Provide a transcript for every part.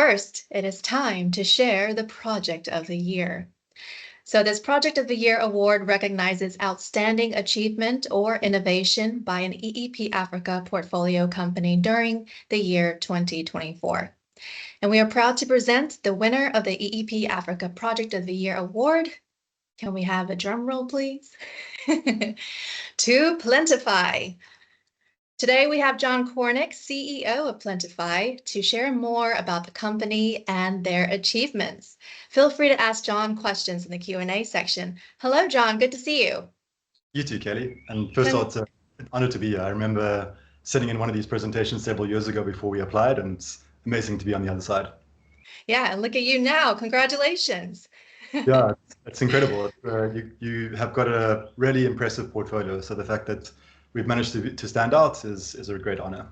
first, it is time to share the Project of the Year. So this Project of the Year award recognizes outstanding achievement or innovation by an EEP Africa portfolio company during the year 2024. And we are proud to present the winner of the EEP Africa Project of the Year award. Can we have a drum roll, please? To Plentify. Today we have John Cornick, CEO of Plentify, to share more about the company and their achievements. Feel free to ask John questions in the Q&A section. Hello, John. Good to see you. You too, Kelly. And first of all, it's an honor to be here. I remember sitting in one of these presentations several years ago before we applied, and it's amazing to be on the other side. Yeah, and look at you now. Congratulations. Yeah, it's incredible. You have got a really impressive portfolio. So the fact that we've managed to stand out is a great honor.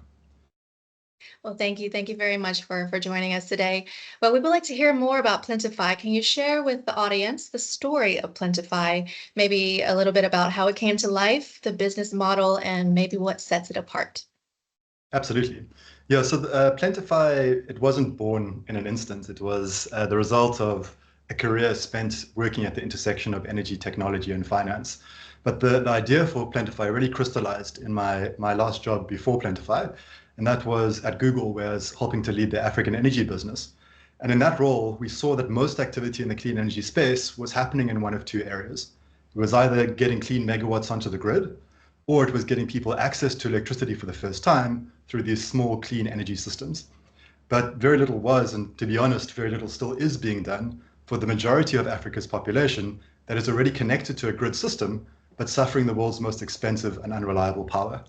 Well, thank you. Thank you very much for joining us today. Well, we would like to hear more about Plentify. Can you share with the audience the story of Plentify, maybe a little bit about how it came to life, the business model, and maybe what sets it apart? Absolutely. Yeah, so Plentify, it wasn't born in an instant. It was the result of a career spent working at the intersection of energy, technology, and finance. But the idea for Plentify really crystallized in my last job before Plentify, and that was at Google, where I was helping to lead the African energy business. And in that role, we saw that most activity in the clean energy space was happening in one of two areas. It was either getting clean megawatts onto the grid, or it was getting people access to electricity for the first time through these small clean energy systems. But very little was, and to be honest, very little still is being done for the majority of Africa's population that is already connected to a grid system, but suffering the world's most expensive and unreliable power.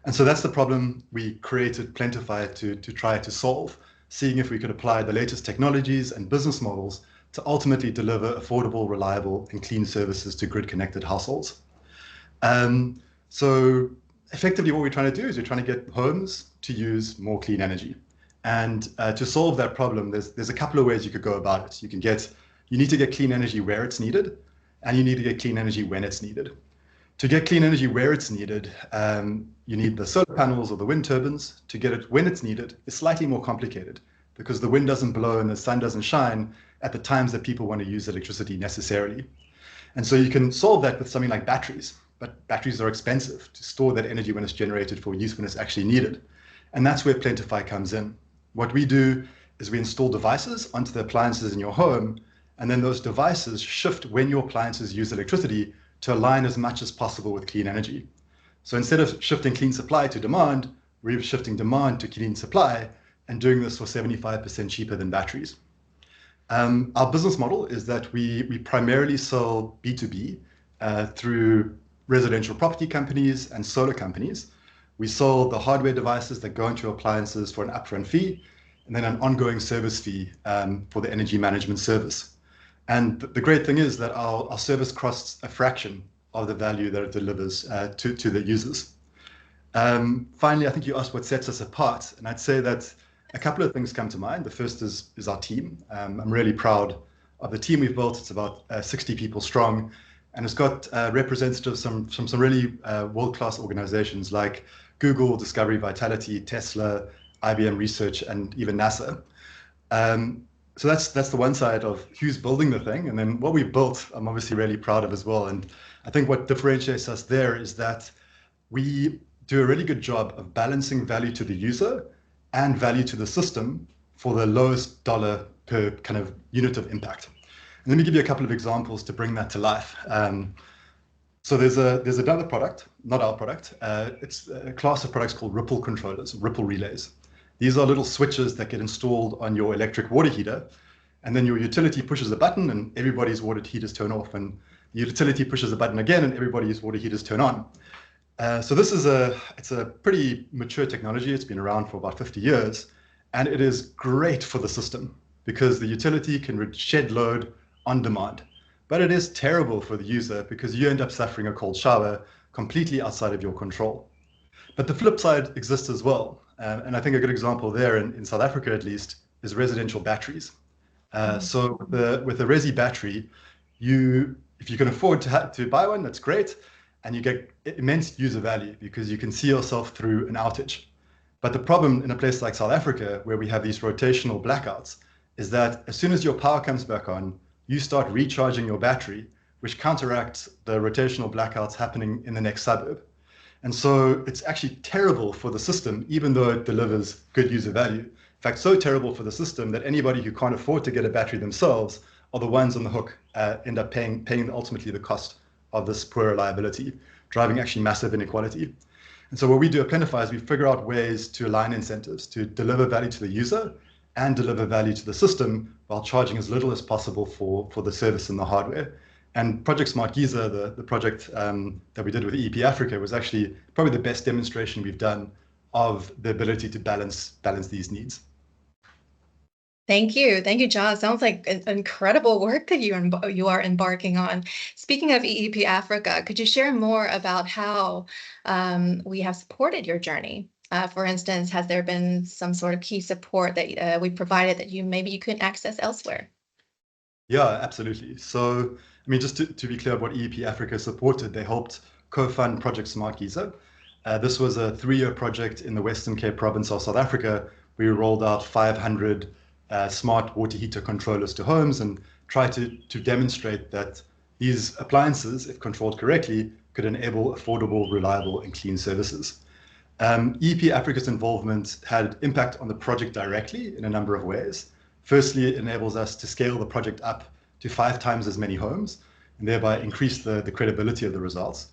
And so that's the problem we created Plentify to try to solve, seeing if we could apply the latest technologies and business models to ultimately deliver affordable, reliable, and clean services to grid-connected households. So effectively what we're trying to do is we're trying to get homes to use more clean energy. And to solve that problem, there's a couple of ways you could go about it. You need to get clean energy where it's needed, and you need to get clean energy when it's needed. To get clean energy where it's needed, you need the solar panels or the wind turbines. To get it when it's needed is slightly more complicated because the wind doesn't blow and the sun doesn't shine at the times that people want to use electricity necessarily. And so you can solve that with something like batteries, but batteries are expensive to store that energy when it's generated for use when it's actually needed. And that's where Plentify comes in. What we do is we install devices onto the appliances in your home, and then those devices shift when your appliances use electricity to align as much as possible with clean energy. So instead of shifting clean supply to demand, we're shifting demand to clean supply and doing this for 75% cheaper than batteries. Our business model is that we primarily sell B2B through residential property companies and solar companies. We sell the hardware devices that go into appliances for an upfront fee, and then an ongoing service fee for the energy management service. And the great thing is that our service costs a fraction of the value that it delivers to the users. Finally, I think you asked what sets us apart, and I'd say that a couple of things come to mind. The first is our team. I'm really proud of the team we've built. It's about 60 people strong, and it's got representatives from some really world-class organizations like Google, Discovery Vitality, Tesla, IBM Research, and even NASA. So that's the one side of who's building the thing. And then what we've built, I'm obviously really proud of as well. And I think what differentiates us there is that we do a really good job of balancing value to the user and value to the system for the lowest dollar per kind of unit of impact. And let me give you a couple of examples to bring that to life. So there's another product, not our product. It's a class of products called Ripple controllers, Ripple relays. These are little switches that get installed on your electric water heater, and then your utility pushes a button and everybody's water heaters turn off, and the utility pushes a button again and everybody's water heaters turn on. So this is it's a pretty mature technology. It's been around for about 50 years, and it is great for the system because the utility can shed load on demand. But it is terrible for the user because you end up suffering a cold shower completely outside of your control. But the flip side exists as well. And I think a good example there in South Africa, at least, is residential batteries. So with a Resi battery, if you can afford to buy one, that's great. And you get immense user value because you can see yourself through an outage. But the problem in a place like South Africa, where we have these rotational blackouts, is that as soon as your power comes back on, you start recharging your battery, which counteracts the rotational blackouts happening in the next suburb. And so it's actually terrible for the system, even though it delivers good user value. In fact, so terrible for the system that anybody who can't afford to get a battery themselves are the ones on the hook, end up paying ultimately the cost of this poor reliability, driving actually massive inequality. And so what we do at Plentify is we figure out ways to align incentives to deliver value to the user and deliver value to the system while charging as little as possible for the service and the hardware. And Project Smart Geyser, the project that we did with EEP Africa, was actually probably the best demonstration we've done of the ability to balance these needs. Thank you, John. Sounds like incredible work that you are embarking on. Speaking of EEP Africa, could you share more about how we have supported your journey? For instance, has there been some sort of key support that we provided that maybe you couldn't access elsewhere? Yeah, absolutely. So, I mean, just to be clear what EEP Africa supported, they helped co-fund Project Smart Geyser. This was a 3-year project in the Western Cape province of South Africa. We rolled out 500 smart water heater controllers to homes and tried to demonstrate that these appliances, if controlled correctly, could enable affordable, reliable, and clean services. EEP Africa's involvement had impact on the project directly in a number of ways. Firstly, it enables us to scale the project up to 5 times as many homes and thereby increase the credibility of the results.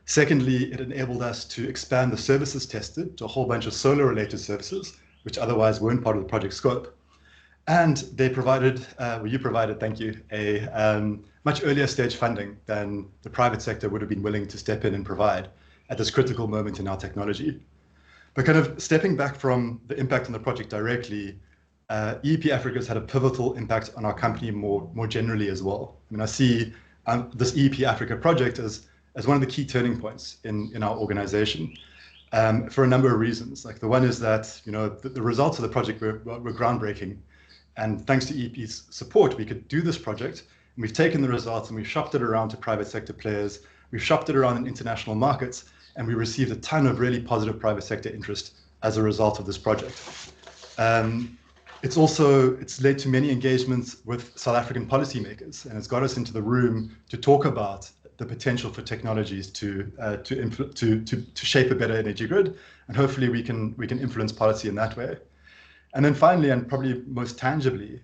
Secondly, it enabled us to expand the services tested to a whole bunch of solar-related services, which otherwise weren't part of the project scope. And they provided, you provided, thank you, a much earlier stage funding than the private sector would have been willing to step in and provide at this critical moment in our technology. But kind of stepping back from the impact on the project directly, EEP Africa has had a pivotal impact on our company more generally as well. I mean, I see this EEP Africa project as one of the key turning points in our organization for a number of reasons. Like the one is that the results of the project were groundbreaking, and thanks to EEP's support, we could do this project. And we've taken the results and we've shopped it around to private sector players. We've shopped it around in international markets, and we received a ton of really positive private sector interest as a result of this project. It's led to many engagements with South African policymakers, and it's got us into the room to talk about the potential for technologies to shape a better energy grid, and hopefully we can influence policy in that way. And then finally, and probably most tangibly,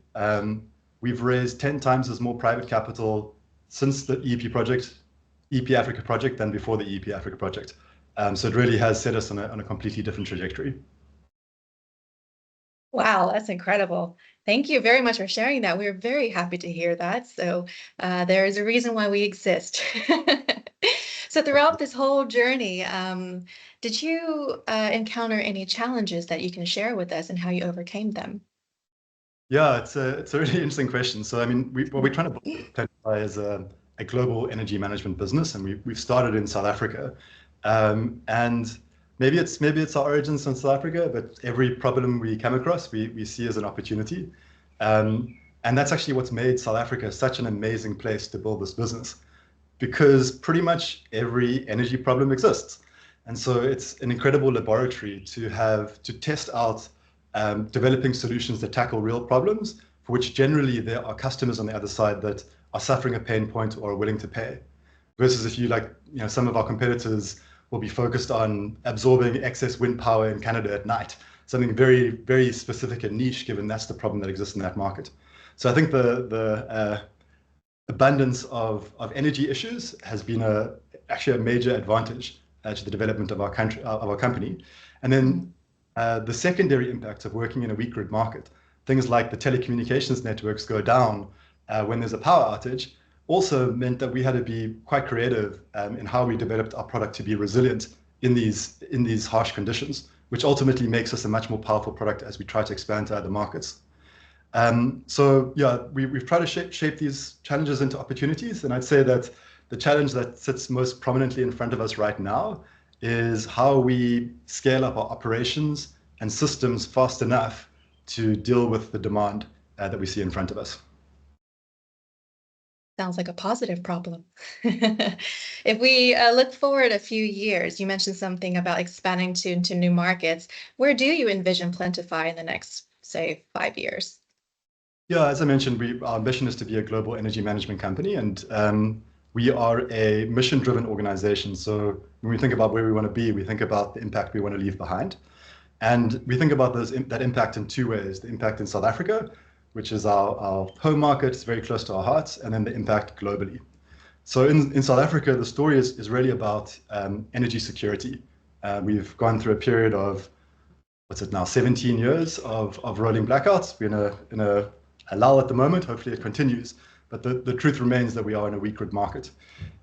we've raised 10 times as more private capital since the EEP Africa project than before the EEP Africa project. So it really has set us on a completely different trajectory. Wow, that's incredible. Thank you very much for sharing that. We're very happy to hear that. So there is a reason why we exist. So throughout this whole journey, did you encounter any challenges that you can share with us and how you overcame them? Yeah, it's a really interesting question. So I mean, what we're trying to build at Plentify is a global energy management business, and we've started in South Africa. And maybe it's our origins in South Africa, but every problem we come across, we see as an opportunity. And that's actually what's made South Africa such an amazing place to build this business, because pretty much every energy problem exists. And so it's an incredible laboratory to test out developing solutions that tackle real problems, for which generally there are customers on the other side that are suffering a pain point or are willing to pay. Versus if some of our competitors will be focused on absorbing excess wind power in Canada at night, something very, very specific and niche, given that's the problem that exists in that market. So I think the abundance of energy issues has been actually a major advantage to the development of our company. And then the secondary impact of working in a weak grid market, things like the telecommunications networks go down when there's a power outage, also meant that we had to be quite creative in how we developed our product to be resilient in these harsh conditions, which ultimately makes us a much more powerful product as we try to expand to other markets. So yeah, we've tried to shape these challenges into opportunities, and I'd say that the challenge that sits most prominently in front of us right now is how we scale up our operations and systems fast enough to deal with the demand that we see in front of us. Sounds like a positive problem. If we look forward a few years, you mentioned something about expanding into new markets. Where do you envision Plentify in the next, say, 5 years? Yeah, as I mentioned, our mission is to be a global energy management company, and we are a mission-driven organization. So when we think about where we want to be, we think about the impact we want to leave behind. And we think about that impact in two ways: the impact in South Africa, which is our home market, it's very close to our hearts, and then the impact globally. So in South Africa, the story is really about energy security. We've gone through a period of, what's it now, 17 years of rolling blackouts. We're in a lull at the moment. Hopefully it continues. But the truth remains that we are in a weak grid market.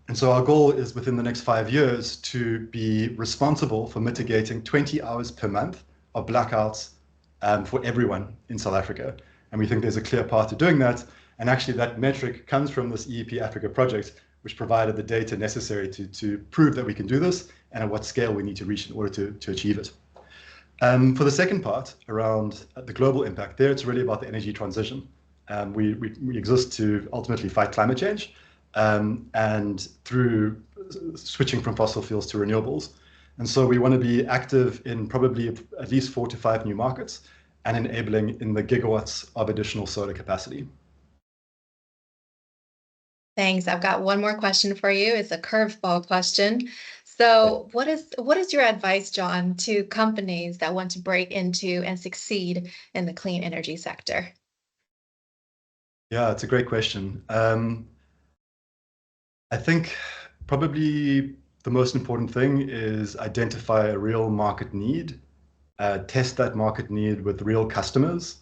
And so our goal is within the next 5 years to be responsible for mitigating 20 hours per month of blackouts for everyone in South Africa. And we think there's a clear path to doing that. And actually that metric comes from this EEP Africa project, which provided the data necessary to prove that we can do this and at what scale we need to reach in order to achieve it. For the second part around the global impact, there it's really about the energy transition. We exist to ultimately fight climate change and through switching from fossil fuels to renewables. And so we want to be active in probably at least 4 to 5 new markets and enabling in the gigawatts of additional solar capacity. Thanks. I've got one more question for you. It's a curveball question. So what is your advice, John, to companies that want to break into and succeed in the clean energy sector? Yeah, it's a great question. I think probably the most important thing is identify a real market need, test that market need with real customers,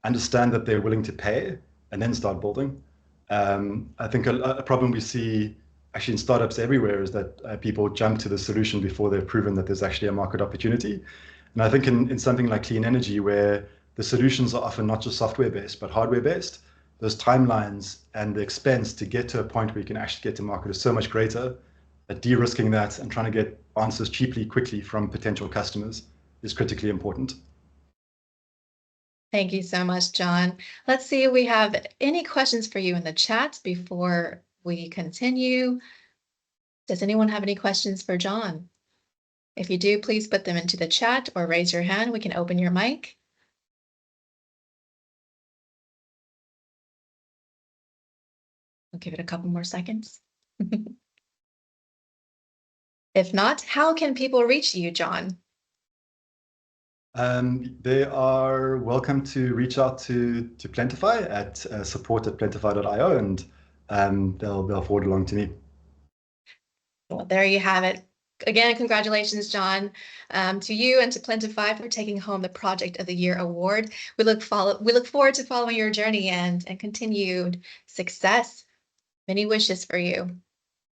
understand that they're willing to pay, and then start building. I think a problem we see actually in startups everywhere is that people jump to the solution before they've proven that there's actually a market opportunity. And I think in something like clean energy, where the solutions are often not just software based, but hardware based, those timelines and the expense to get to a point where you can actually get to market is so much greater that de-risking that and trying to get answers cheaply, quickly from potential customers is critically important. Thank you so much, John. Let's see if we have any questions for you in the chat before we continue. Does anyone have any questions for John? If you do, please put them into the chat or raise your hand. We can open your mic. I'll give it a couple more seconds. If not, how can people reach you, John? They are welcome to reach out to Plentify at support@plentify.io, and they'll forward along to me. Well, there you have it. Again, congratulations, John, to you and to Plentify for taking home the Project of the Year award. We look forward to following your journey and continued success. Many wishes for you.